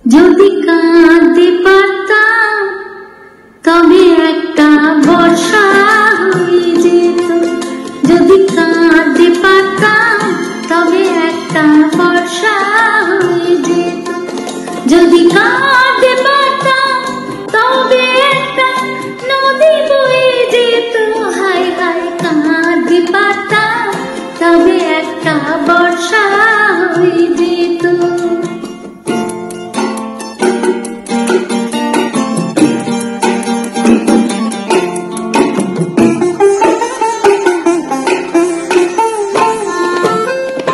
যদি কাঁদতে পারতাম তবে একটা বর্ষা হয়ে যেত। যদি কাঁদতে পারতাম তবে একটা বর্ষা হয়ে যেত। যদি কাঁদতে পারতাম তবে একটা নদী বয়ে যেত। হায় হায় কাঁদতে পারতাম তবে একটা বর্ষা হয়ে যেত।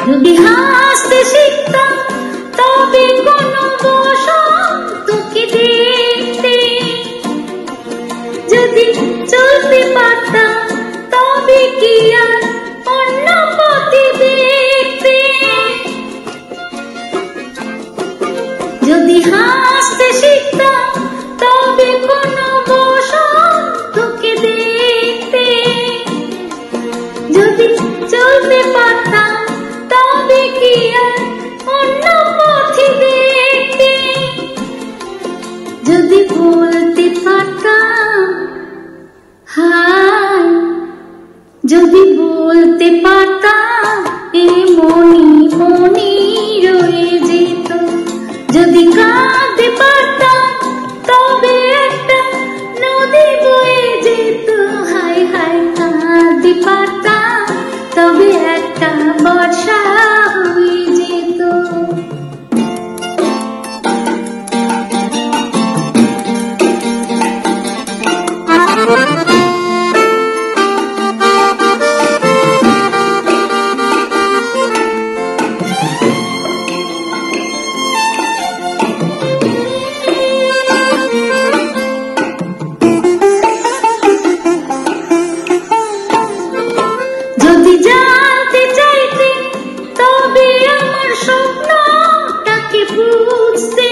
যদি হাসতে শিখতাম তবে কোনো বসন্তকে দেখতে। যদি চলতে পারতাম তবে কি আর অন্য পথে দেখতে। যদি হাসতে শিখতাম তবে কোনো বসন্তকে দেখতে। যদি চলতে পারতাম তবে কি আর অন্য পথে দেখতে। যদি বলতে পারতাম হায়, যদি বলতে পারতাম মনি মনি রয়ে যেত। যদি কাঁদতে পারতাম তবে একটা নদী বয়ে যেত। হায় হায় কাঁদতে পারতাম তবে একটা বর্ষা হয়ে যেত। যদি জানতে চাইতে তবে আমার স্বপ্নটাকে বুঝতে।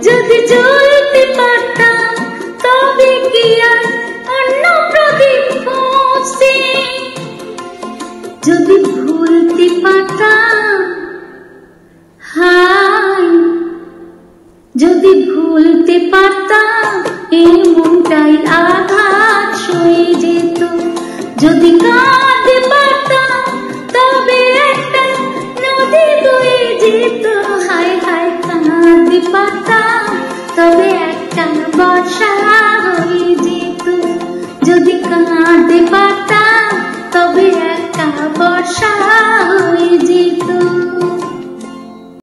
যদি চলতে পারতাম তবে কি আর অন্য প্রদীপ খুঁজতে। যদি ভুলতে পারতাম হায়, যদি ভুলতে পারতাম মনটাই আঘাত সয়ে যেত। যদি কাঁদতে পারতাম তবে একটা নদী বয়ে যেত। হায় হায় কাঁদতে পারতাম তবে একটা বর্ষা